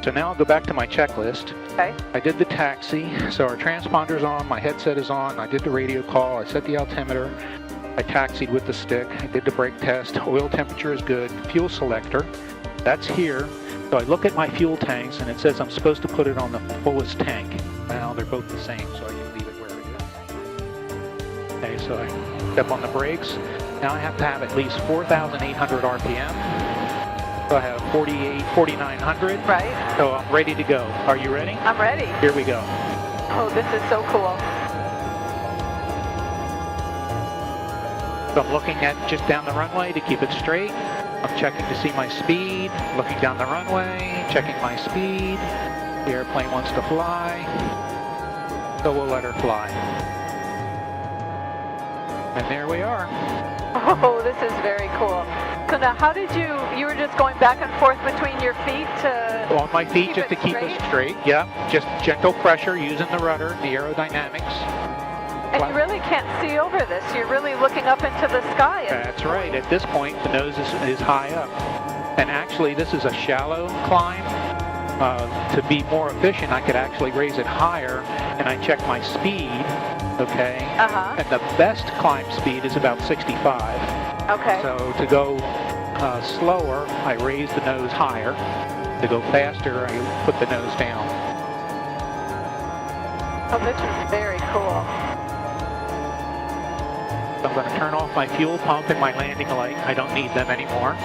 So now I'll go back to my checklist. Okay. I did the taxi, so our transponder's on, my headset is on, I did the radio call, I set the altimeter, I taxied with the stick, I did the brake test, oil temperature is good, fuel selector, that's here. So I look at my fuel tanks and it says I'm supposed to put it on the fullest tank. Now they're both the same, so I can leave it where it is. Okay, so I step on the brakes. Now I have to have at least 4,800 RPM. So I have 4,900. Right. So I'm ready to go. Are you ready? I'm ready. Here we go. Oh, this is so cool. So I'm looking at just down the runway to keep it straight. I'm checking to see my speed, looking down the runway, checking my speed. The airplane wants to fly, so we'll let her fly. And there we are. Oh, this is very cool. So now how did you were just going back and forth between your feet to... On my feet just to keep it straight, yeah. Just gentle pressure using the rudder, the aerodynamics. And you really can't see over this. You're really looking up into the sky. That's right. At this point, the nose is high up. And actually, this is a shallow climb. To be more efficient, I could actually raise it higher, and I check my speed, okay? And the best climb speed is about 65. Okay. So to go slower, I raise the nose higher. To go faster, I put the nose down. Oh, this is very cool. So I'm going to turn off my fuel pump and my landing light. I don't need them anymore.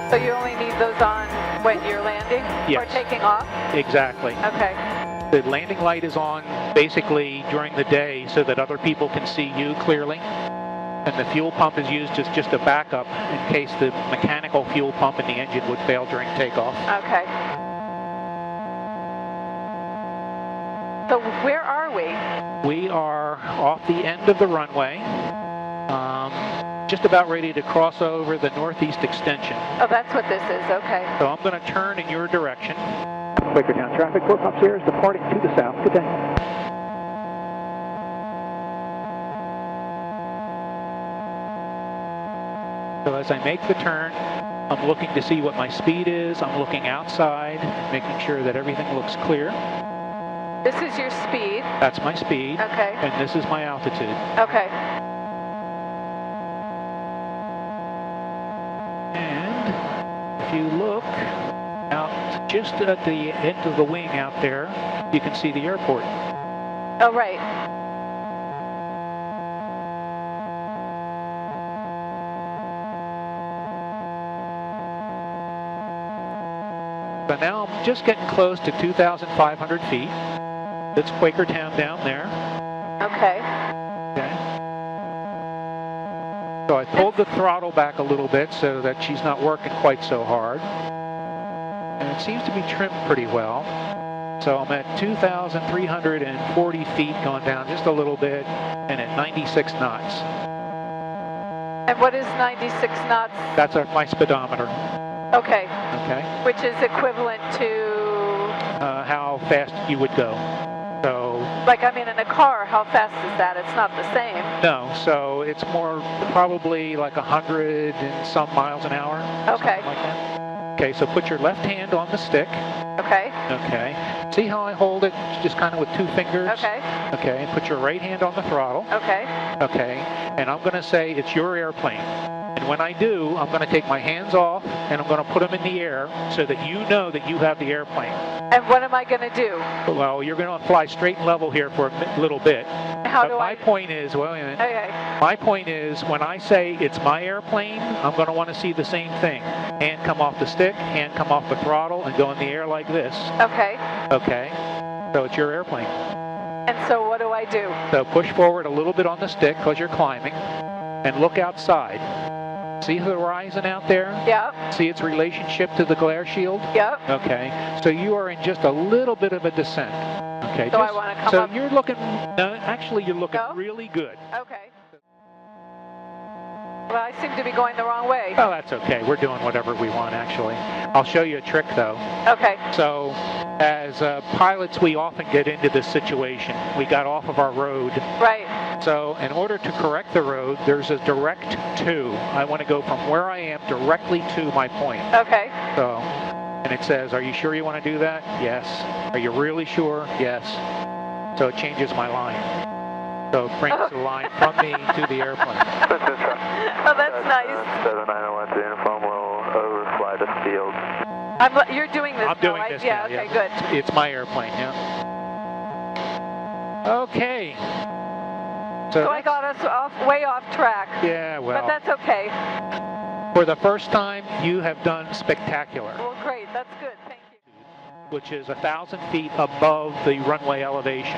So you only need those on when you're landing? Yes. Or taking off? Exactly. Okay. The landing light is on basically during the day so that other people can see you clearly. And the fuel pump is used as just a backup in case the mechanical fuel pump in the engine would fail during takeoff. Okay. So where are we? We are off the end of the runway, just about ready to cross over the northeast extension. Oh, that's what this is, okay. So I'm going to turn in your direction. Quakertown traffic, Fort Pops Air is departing to the south. Good day. So as I make the turn, I'm looking to see what my speed is. I'm looking outside, making sure that everything looks clear. This is your speed. That's my speed. Okay. And this is my altitude. Okay. And if you look out just at the end of the wing out there, you can see the airport. Oh, right. So now I'm just getting close to 2,500 feet. It's Quakertown down there. Okay. Okay. So I pulled the throttle back a little bit so that she's not working quite so hard. And it seems to be trimmed pretty well. So I'm at 2,340 feet, going down just a little bit, and at 96 knots. And what is 96 knots? That's my speedometer. Okay. Okay. Which is equivalent to... how fast you would go. So... Like, I mean, in a car, how fast is that? It's not the same. No, so it's more probably like 100 and some miles an hour. Okay. Like that. Okay, so put your left hand on the stick. Okay. Okay. See how I hold it just kind of with two fingers? Okay. Okay, and put your right hand on the throttle. Okay. Okay, and I'm going to say it's your airplane. And when I do, I'm going to take my hands off and I'm going to put them in the air so that you know that you have the airplane. And what am I going to do? Well, you're going to fly straight and level here for a little bit. How do my point is, well, wait a minute. Okay. My point is, when I say it's my airplane, I'm going to want to see the same thing. Hand come off the stick, hand come off the throttle, and go in the air like this. Okay. Okay. So it's your airplane. And so what do I do? So push forward a little bit on the stick because you're climbing, and look outside. See the horizon out there? Yep. See its relationship to the glare shield? Yep. Okay. So you are in just a little bit of a descent. Okay. So I want to come up. So you're looking, no, actually you're looking really good. Okay. Well, I seem to be going the wrong way. Oh, that's okay. We're doing whatever we want, actually. I'll show you a trick, though. Okay. So, as pilots, we often get into this situation. We got off of our road. Right. So, in order to correct the road, there's a direct to. I want to go from where I am directly to my point. Okay. So, and it says, are you sure you want to do that? Yes. Are you really sure? Yes. So it changes my line. So it brings the line from me to the airplane. Oh, that's nice. 7901 to uniform will overfly the field. You're doing this I'm now, doing right? this Yeah, now, okay, yeah. good. It's my airplane, yeah. Okay. So I got us way off track. Yeah, well. But that's okay. For the first time, you have done spectacular. Well, great. That's good. Thank you. Which is 1,000 feet above the runway elevation.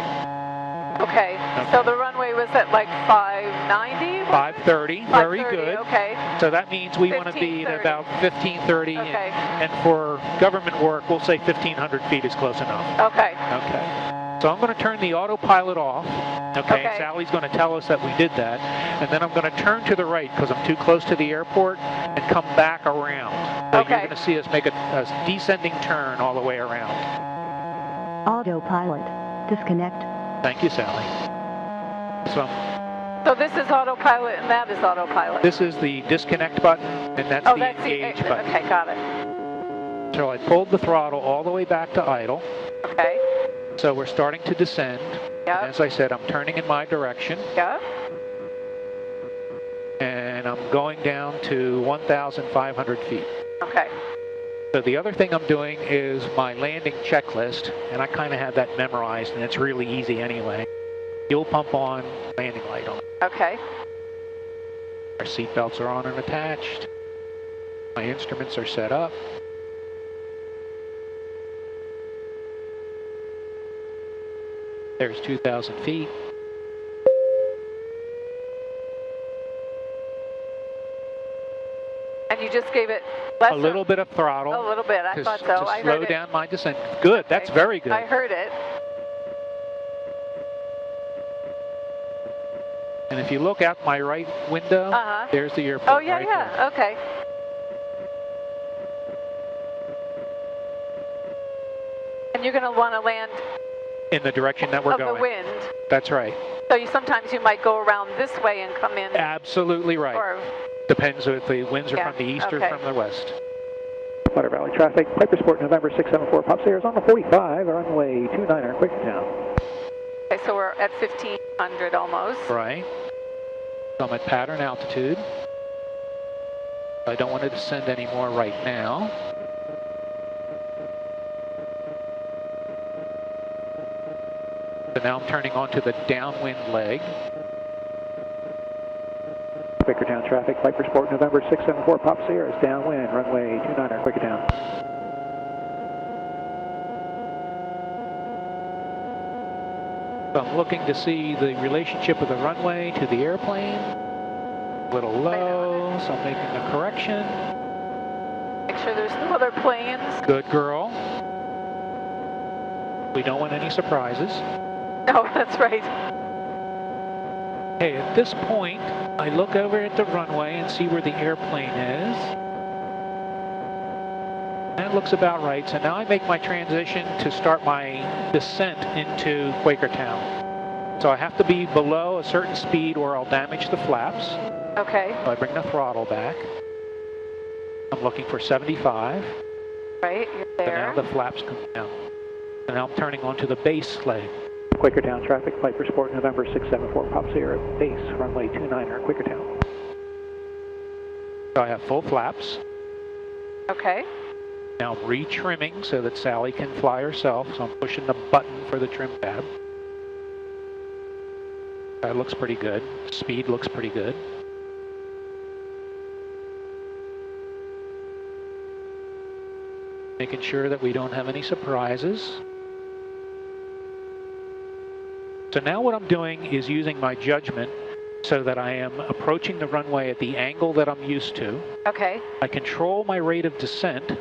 Okay. So the runway was at like 590? 530. Very 530, good. Okay. So that means we want to be at about 1530. Okay. And for government work, we'll say 1,500 feet is close enough. Okay. Okay. So I'm going to turn the autopilot off. Okay. Sally's going to tell us that we did that. And then I'm going to turn to the right because I'm too close to the airport and come back around. So you're going to see us make a descending turn all the way around. Autopilot. Disconnect. Thank you, Sally. So this is autopilot and that is autopilot. This is the disconnect button and that's the engage button. Okay, got it. So I pulled the throttle all the way back to idle. Okay. So we're starting to descend. Yeah. As I said, I'm turning in my direction. Yeah. And I'm going down to 1,500 feet. Okay. So the other thing I'm doing is my landing checklist, and I kind of have that memorized, and it's really easy anyway. Fuel pump on, landing light on. Okay. Our seat belts are on and attached. My instruments are set up. There's 2,000 feet. And you just gave it less? A little bit of throttle. A little bit, I thought so. To I slow heard it. down my descent. Good, Okay. that's very good. I heard it. And if you look out my right window, there's the airport. Oh, yeah, right yeah, there. okay. And you're going to want to land In the direction that we're of going. the wind. That's right. So sometimes you might go around this way and come in. Absolutely right. Or, Depends if the winds are Yeah, from the east or okay. from the west. Water Valley traffic, Piper Sport November 674, Pops Airs on the 45, runway 29er, Quakertown. okay, so we're at 1,500 almost. Right. So I'm at pattern altitude. I don't want to descend anymore right now. So now I'm turning onto the downwind leg. Quakertown traffic, Piper Sport November 674, Pops Airs, downwind, runway 29er, Quakertown. So I'm looking to see the relationship of the runway to the airplane. A little low, so I'm making a correction. Make sure there's no other planes. Good girl. We don't want any surprises. No, that's right. Okay, at this point, I look over at the runway and see where the airplane is. That looks about right. So now I make my transition to start my descent into Quakertown. So I have to be below a certain speed or I'll damage the flaps. Okay. So I bring the throttle back. I'm looking for 75. Right, you're So there. now the flaps come down. And now I'm turning onto the base leg. Quakertown traffic, Piper Sport November 674, Pops Airs, base, runway 29er, Quakertown. So I have full flaps. Okay. Now I'm re-trimming so that Sally can fly herself. So I'm pushing the button for the trim tab. That looks pretty good. Speed looks pretty good. Making sure that we don't have any surprises. So now what I'm doing is using my judgment so that I am approaching the runway at the angle that I'm used to. Okay. I control my rate of descent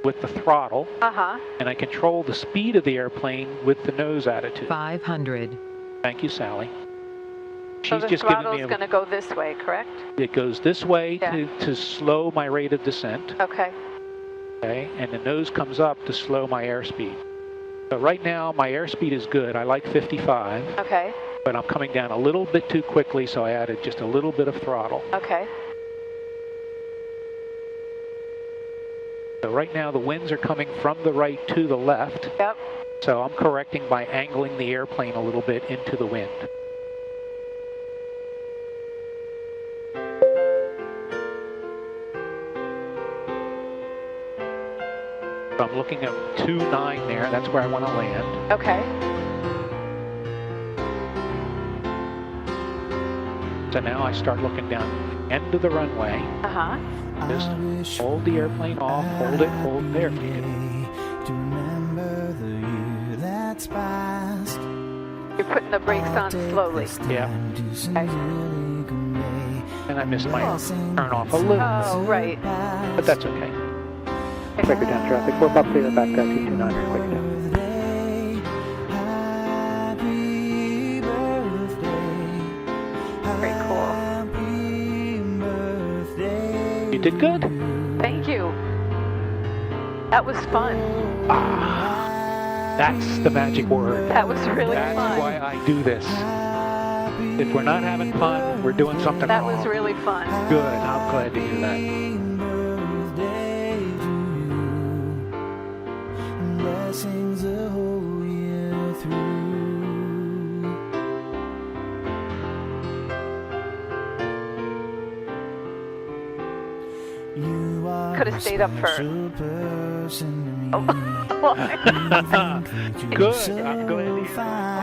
with the throttle, and I control the speed of the airplane with the nose attitude. 500. Thank you, Sally. So She's the just giving throttle's me going to go this way, correct? It goes this way Yeah. to slow my rate of descent, Okay. okay? And the nose comes up to slow my airspeed. So right now, my airspeed is good. I like 55, Okay. but I'm coming down a little bit too quickly, so I added just a little bit of throttle. Okay. So right now the winds are coming from the right to the left. Yep. So I'm correcting by angling the airplane a little bit into the wind. So I'm looking at 2-9 there. That's where I want to land. Okay. So now I start looking down the end of the runway. Uh-huh. Just hold the airplane off, hold it, hold there. To remember the year that's past. You're putting the brakes on slowly. Yeah. Okay. And I missed my turn off a little Oh, right. but that's okay. Quakertown traffic, 4 Pop Sierra, back taxi 29 for Quakertown. Very cool. You did good. Thank you. That was fun. That's the magic word. That was really That's fun. why I do this. If we're not having fun, we're doing something That wrong. was really fun. Good. I'm glad to hear that. Blessings the whole year through. You are Could have stayed up for. person to me. Oh. Good. I'm glad to hear that.